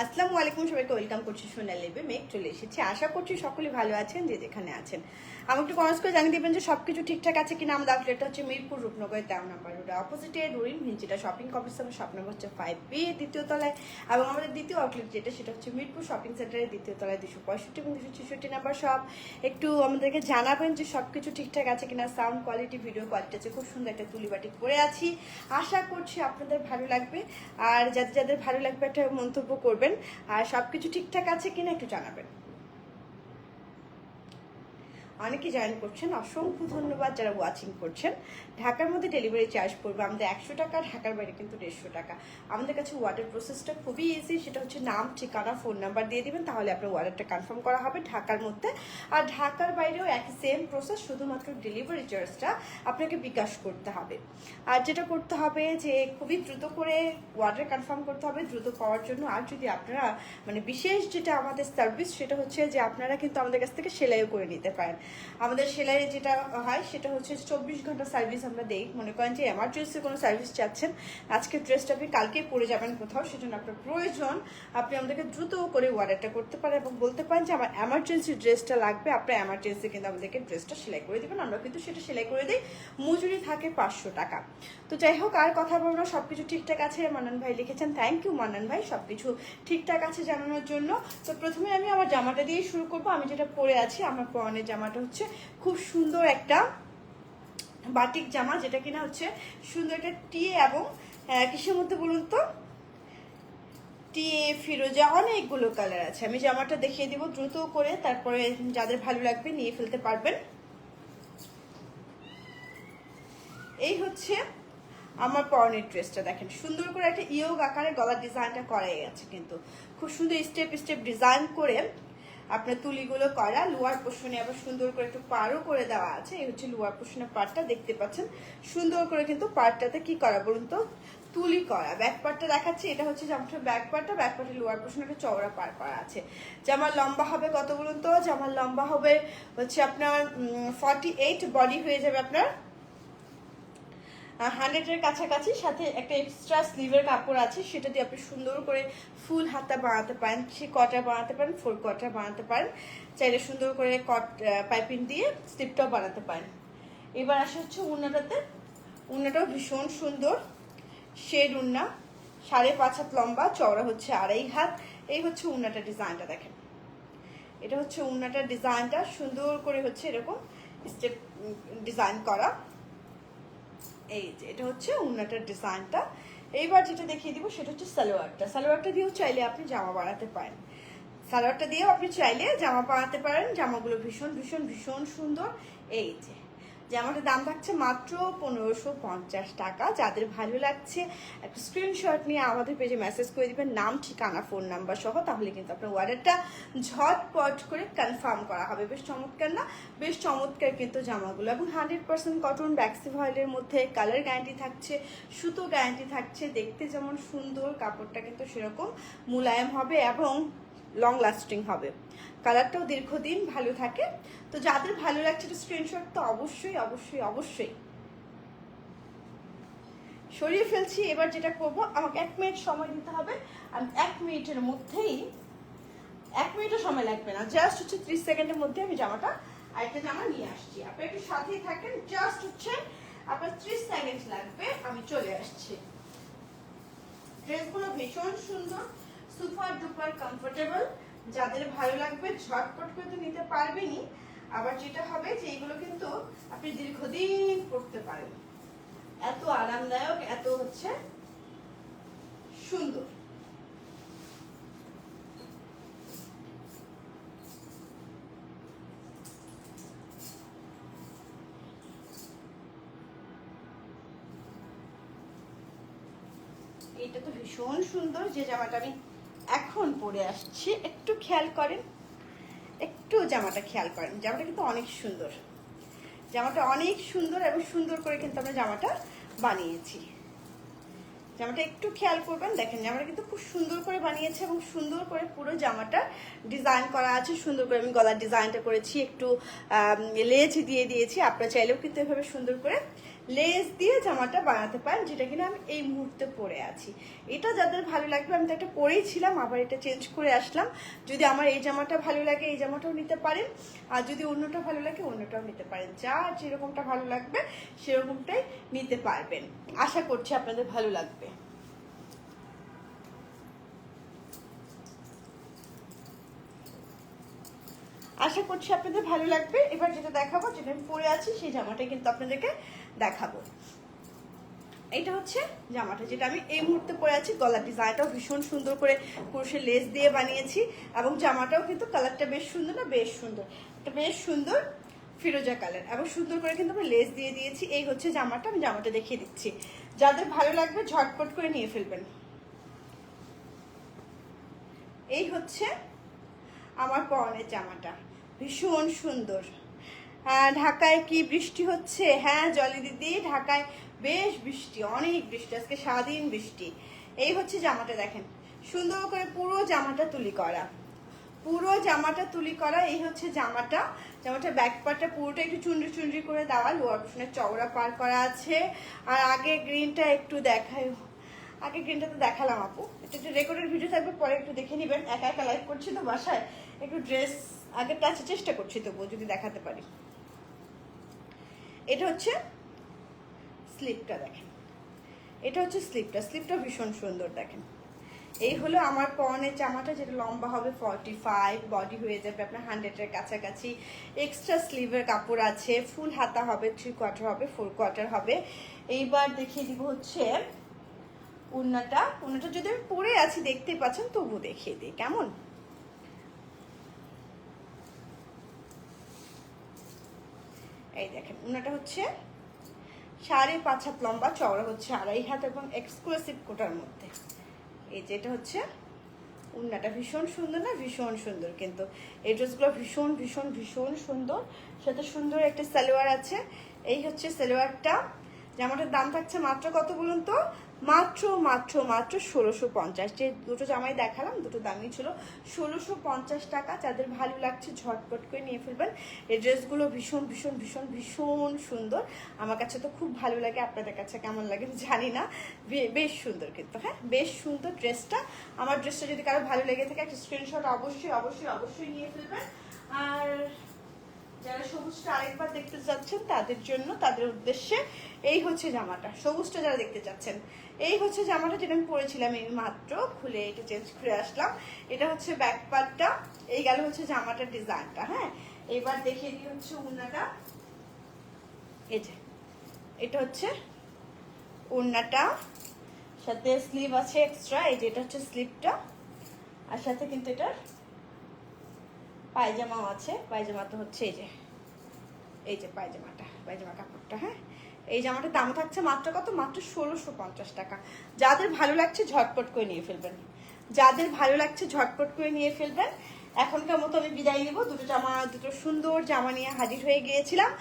আসসালামু আলাইকুম, সবাইকে ওয়েলকাম করছি সোনালী মেঘ চলে এসেছি। আশা করছি সকলে ভালো আছেন যে যেখানে আছেন। আমাকে একটু কমেন্টস করে জানিয়ে দেবেন যে সবকিছু ঠিকঠাক আছে কিনা। আমাদের আউটলেটটা হচ্ছে মিরপুর রূপনগর 13 নম্বর রোডে অপোজিটে ডোরিন ভিঞ্চিটা শপিং কমপ্লেক্স। আমার শপ নম্বর হচ্ছে 5B দ্বিতীয় তলায়, এবং আমাদের দ্বিতীয় আউটলেট যেটা সেটা হচ্ছে মিরপুর শপিং সেন্টারের দ্বিতীয় তলায় 265 এবং 266 নাম্বার শপ। একটু আমাদেরকে জানাবেন যে সবকিছু ঠিকঠাক আছে কিনা। সাউন্ড কোয়ালিটি, ভিডিও কোয়ালিটি আছে খুব সুন্দর একটা তুলিবাটি করে আছি। আশা করছি আপনাদের ভালো লাগবে, আর যাদের যাদের ভালো লাগবে একটা মন্তব্য করবেন, আর সবকিছু ঠিকঠাক আছে কিনা একটু জানাবেন। অনেকে জয়েন করছেন, অসংখ্য ধন্যবাদ যারা ওয়াচিং করছেন। ঢাকার মধ্যে ডেলিভারি চার্জ পড়বে আমাদের 100 টাকা, ঢাকার বাইরে কিন্তু 150 টাকা। আমাদের কাছে ওয়ার্ডার প্রসেসটা খুবই ইজি, সেটা হচ্ছে নাম, ঠিকানা, ফোন নাম্বার দিয়ে দিবেন, তাহলে আপনার ওয়ার্ডারটা কনফার্ম করা হবে ঢাকার মধ্যে। আর ঢাকার বাইরেও একই সেম প্রসেস, শুধুমাত্র ডেলিভারি চার্জটা আপনাকে বিকাশ করতে হবে। আর যেটা করতে হবে যে খুবই দ্রুত করে ওয়ার্ডার কনফার্ম করতে হবে দ্রুত পাওয়ার জন্য। আর যদি আপনারা বিশেষ যেটা আমাদের সার্ভিস সেটা হচ্ছে যে আপনারা কিন্তু আমাদের কাছ থেকে সেলাইও করে নিতে পারেন। আমাদের সেলাই যেটা হয় সেটা হচ্ছে 24 ঘন্টা সার্ভিস আমরা দেই। মনে করেন যে এমার্জেন্সি কোনো সার্ভিস চাচ্ছেন, আজকে ড্রেসটা আপনি কালকে পরে যাবেন কোথাও, সেজন্য আপনার প্রয়োজন আপনি আমাদেরকে দ্রুত করে অর্ডারটা করতে পারেন এবং বলতে পারেন যে আমার এমার্জেন্সি ড্রেসটা লাগবে। আপনার এমার্জেন্সি কিন্তু আমাদেরকে ড্রেসটা সেলাই করে দেবেন, আমরা কিন্তু সেটা সেলাই করে দিই। মজুরি থাকে 500 টাকা। তো যাই হোক, আর কথা বলবো না, সবকিছু ঠিকঠাক আছে। মান্নান ভাই লিখেছেন, থ্যাংক ইউ মান্নান ভাই সবকিছু ঠিকঠাক আছে জানানোর জন্য। তো প্রথমে আমি আমার জামাটা দিয়ে শুরু করবো। আমি যেটা পরে আছি, আমার পরনের জামাটা হচ্ছে খুব সুন্দর একটা বাটিক জামা, যেটা কিনা হচ্ছে সুন্দর একটা টিয়ে এবং কিসের মধ্যে বলুন তো, টিয়ে ফিরোজা, অনেকগুলো কালার আছে। আমি জামাটা দেখিয়ে দিব দ্রুত করে, তারপরে যাদের ভালো লাগবে নিয়ে ফেলতে পারবেন। এই হচ্ছে আমার পরনের ড্রেসটা, দেখেন সুন্দর করে একটা ইয়োগ আকারে গলার ডিজাইনটা করাই আছে, কিন্তু খুব সুন্দর স্টেপ স্টেপ ডিজাইন করে আপনার তুলিগুলো করা। লোয়ার পোর্শনে আবার সুন্দর করে একটু পাড়ও করে দেওয়া আছে। এই হচ্ছে লোয়ার পোর্শনের পার্টটা, দেখতে পাচ্ছেন সুন্দর করে কিন্তু পার্টটাতে কি করা বলুন তো, তুলি করা। ব্যাক পার্টটা দেখাচ্ছি, এটা হচ্ছে জামাটার ব্যাক পার্টটা। ব্যাক পার্টের লোয়ার পোর্শনে একটা চওড়া পার করা আছে। জামার লম্বা হবে কত বলুন তো, জামার লম্বা হবে হচ্ছে আপনার 48, বডি হয়ে যাবে আপনার 100-এর কাছাকাছি। সাথে একটা এক্সট্রা স্লিভের কাপড় আছে, সেটা দিয়ে আপনি সুন্দর করে ফুল হাতা বানাতে পারেন, 3 কোয়ার্টার বানাতে পারেন, 4 কোয়ার্টার বানাতে পারেন। চাইলে সুন্দর করে পাইপিং দিয়ে স্লিপটাও বানাতে পারেন। এবার আসা হচ্ছে উন্নাটাতে। উন্নাটাও ভীষণ সুন্দর শেড উন্না, 5.5 হাত লম্বা, চওড়া হচ্ছে 2.5 হাত। এই হচ্ছে উন্নাটার ডিজাইনটা, দেখেন এটা হচ্ছে উন্নাটার ডিজাইনটা, সুন্দর করে হচ্ছে এরকম স্টেপ ডিজাইন করা। এই যে এটা হচ্ছে উন্নাটার ডিজাইনটা। এইবার যেটা দেখিয়ে দিব সেটা হচ্ছে সালোয়ারটা। সালোয়ারটা দিয়েও চাইলে আপনি জামা বানাতে পারেন, সালোয়ারটা দিয়েও আপনি চাইলে জামা বানাতে পারেন। জামাগুলো ভীষণ ভীষণ ভীষণ সুন্দর। এই যে জামাটার দাম থাকছে মাত্র 1550 টাকা। যাদের ভালো লাগছে একটা স্ক্রিনশট নিয়ে আমাদের পেজে মেসেজ করে দিবেন, নাম, ঠিকানা, ফোন নাম্বার সহ, তাহলে কিন্তু আপনার অর্ডারটা ঝটপট করে কনফার্ম করা হবে। বেশ চমৎকার না? বেশ চমৎকার কিন্তু জামাগুলো, এবং 100% কটন ব্যাক্সি ভয়েলের মধ্যে। কালার গ্যারান্টি থাকছে, সুতো গ্যারান্টি থাকছে। দেখতে যেমন সুন্দর, কাপড়টা কিন্তু সেরকম মোলায়েম হবে এবং লং লাস্টিং হবে, কালারটাও দীর্ঘদিন ভালো থাকে। তো যাদের ভালো লাগছে স্ক্রিনশট তো অবশ্যই অবশ্যই অবশ্যই সরিয়ে ফেলছি। এবার যেটা করবো, আমাকে 1 মিনিট সময় দিতে হবে। আমি 1 মিনিটের মধ্যেই, 1 মিনিটও সময় লাগবে না, জাস্ট হচ্ছে 30 সেকেন্ডের মধ্যে আমি জামাটা আরেকটা জামা নিয়ে আসছি। আপনি একটু সাথেই থাকেন, জাস্ট হচ্ছে আপনার 30 সেকেন্ড লাগবে, আমি চলে আসছি। ড্রেসগুলো ভীষণ সুন্দর, সুপার ডুপার কমফোর্টেবল। যাদের ভালো লাগবে ঝটপট করে তো নিতে পারবেনই, আবার যেটা হবে যে এগুলো কিন্তু আপনি দীর্ঘদিন পরতে পারেন, এত আরামদায়ক, এত হচ্ছে সুন্দর। এটা তো ভীষণ সুন্দর, যে জামাটা আমি এখন পরে আসছি, একটু খেয়াল করেন, একটু জামাটা খেয়াল করেন। জামাটা কিন্তু অনেক সুন্দর, জামাটা অনেক সুন্দর, এবং সুন্দর করে কিন্তু আমরা জামাটা বানিয়েছি। জামাটা একটু খেয়াল করবেন, দেখেন জামাটা কিন্তু খুব সুন্দর করে বানিয়েছে এবং সুন্দর করে পুরো জামাটা ডিজাইন করা আছে। সুন্দর করে আমি গলার ডিজাইনটা করেছি, একটু লেজ দিয়ে দিয়েছি। আপনারা চাইলেও কিন্তু এভাবে সুন্দর করে লেস দিয়ে জামাটা বানাতে পারেন, যেটা কিনা আমি এই মুহূর্তে পরে আছি। এটা যাদের ভালো লাগবে, আমি তো একটা পরেই ছিলাম, আবার এটা চেঞ্জ করে আসলাম। যদি আমার এই জামাটা ভালো লাগে এই জামাটাও নিতে পারেন, আর যদি অন্যটা ভালো লাগে অন্যটাও নিতে পারেন। যার যেরকমটা ভালো লাগবে সেরকমটাই নিতে পারবেন। আশা করছি আপনাদের ভালো লাগবে। আশা করছি আপনাদের ভালো লাগবে। এবার যেটা দেখাবো, যেটা আমি পরে আছি সেই জামাটা কিন্তু আপনাদেরকে দেখাবো। এটা হচ্ছে জামাটা যেটা আমি এই মুহূর্তে পরে আছি। গলার ডিজাইনটাও ভীষণ সুন্দর করে ক্রোশে লেস দিয়ে বানিয়েছি, এবং জামাটাও কিন্তু কালারটা বেশ সুন্দর, না বেশ সুন্দর, এটা বেশ সুন্দর ফিরোজা কালার, এবং সুন্দর করে কিন্তু আমরা লেস দিয়ে দিয়েছি। এই হচ্ছে জামাটা, আমি জামাটা দেখিয়ে দিচ্ছি। যাদের ভালো লাগবে ঝটপট করে নিয়ে ফেলবেন। এই হচ্ছে আমার পরনের জামাটা, ভীষণ সুন্দর। ঢাকায় কি বৃষ্টি হচ্ছে? হ্যাঁ জলি দিদি, ঢাকায় বেশ বৃষ্টি, অনেক বৃষ্টি, আজকে সারাদিন বৃষ্টি। এই হচ্ছে জামাটা, দেখেন সুন্দর করে পুরো জামাটা তুলি করা, পুরো জামাটা তুলি করা। এই হচ্ছে জামাটা, জামাটা ব্যাক পার্টটা পুরোটা একটু চুনরি চুনরি করে দেওয়া, লোয়ার পোর্শনে চওড়া পার করা আছে। আর আগে গ্রিনটা একটু দেখাই, আগে গ্রিনটা তো দেখালাম আপু, এটা একটু রেকর্ডের ভিডিও থাকবে, পরে একটু দেখে নেবেন। একা একা লাইভ করছি তো বাসায়, একটু ড্রেস আগে টাচের চেষ্টা করছি, তবুও যদি দেখাতে পারি। এটা হচ্ছে স্লিপটা, দেখেন এটা হচ্ছে স্লিপটা, স্লিপটা ভীষণ সুন্দর। দেখেন এই হলো আমার পরনের জামাটা, যেটা লম্বা হবে 45, বডি হয়ে যাবে আপনার 100-এর কাছাকাছি। এক্সট্রা স্লিভের কাপড় আছে, ফুল হাতা হবে, 3 কোয়ার্টার হবে, 4 কোয়ার্টার হবে। এইবার দেখিয়ে দিব হচ্ছে ওড়নাটা। ওড়নাটা যদি আমি পরে আছি দেখতে পাচ্ছেন, তবু দেখিয়ে দিই কেমন। এই দেখেন ওড়নাটা হচ্ছে 5.5 হাত লম্বা, চওড়া হচ্ছে 2.5 হাত, এবং এক্সক্লুসিভ কোটার মধ্যে। এই যে এটা হচ্ছে ওড়নাটা, ভীষণ সুন্দর না, ভীষণ সুন্দর। কিন্তু এই ড্রেসগুলো ভীষণ ভীষণ ভীষণ সুন্দর, সাথে সুন্দর একটা সালোয়ার আছে। এই হচ্ছে সালোয়ারটা। জামাটার দাম থাকছে মাত্র কত বলুন তো? মাত্র মাত্র মাত্র 1650। যে দুটো জামাই দেখালাম দুটো দামই ছিল 1650 টাকা। যাদের ভালো লাগছে ঝটপট করে নিয়ে ফেলবেন। এই ড্রেসগুলো ভীষণ ভীষণ ভীষণ ভীষণ সুন্দর, আমার কাছে তো খুব ভালো লাগে। আপনাদের কাছে কেমন লাগে জানি না, বেশ সুন্দর কিন্তু, হ্যাঁ বেশ সুন্দর ড্রেসটা। আমার ড্রেসটা যদি কারো ভালো লেগে থাকে একটা স্ক্রিনশট অবশ্যই অবশ্যই অবশ্যই নিয়ে ফেলবেন। আর যারা সবুজটা আরেকবার দেখতে চাচ্ছেন তাদের জন্য, তাদের উদ্দেশ্যে এই হচ্ছে জামাটা। সবুজটা যারা দেখতে চাচ্ছেন, এই হচ্ছে জামাটা যেটা আমি পরেছিলাম এই মাত্র, খুলে এটা চেঞ্জ করে আসলাম। এটা হচ্ছে ব্যাক পার্টটা, এই গেল হচ্ছে জামাটার ডিজাইনটা। হ্যাঁ এবার দেখিয়ে দিই হচ্ছে ওড়নাটা। এই যে এটা হচ্ছে ওড়নাটা, সাথে স্লিভ আছে এক্সট্রা। এই যে এটা হচ্ছে স্লিভটা, আর সাথে কিন্তু এটার পায়জামাও আছে। পায়জামা তো হচ্ছে এই যে পায়জামাটা, পায়জামা কাপড়টা। হ্যাঁ এই জামাটার দাম থাকছে মাত্র কত? মাত্র 1650 টাকা। যাদের ভালো লাগছে ঝটপট করে নিয়ে ফেলবেন, যাদের ভালো লাগছে ঝটপট করে নিয়ে ফেলবেন। এখনকার মতো আমি বিদায় নিব। দুটো সুন্দর জামা নিয়ে হাজির হয়ে গিয়েছিলাম।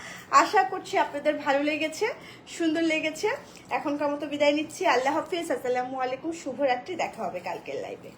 আশা করছি আপনাদের ভালো লেগেছে, সুন্দর লেগেছে। এখনকার মতো বিদায় নিচ্ছি। আল্লাহ হাফিজ, আসসালামু আলাইকুম, শুভরাত্রি। দেখা হবে কালকের লাইভে।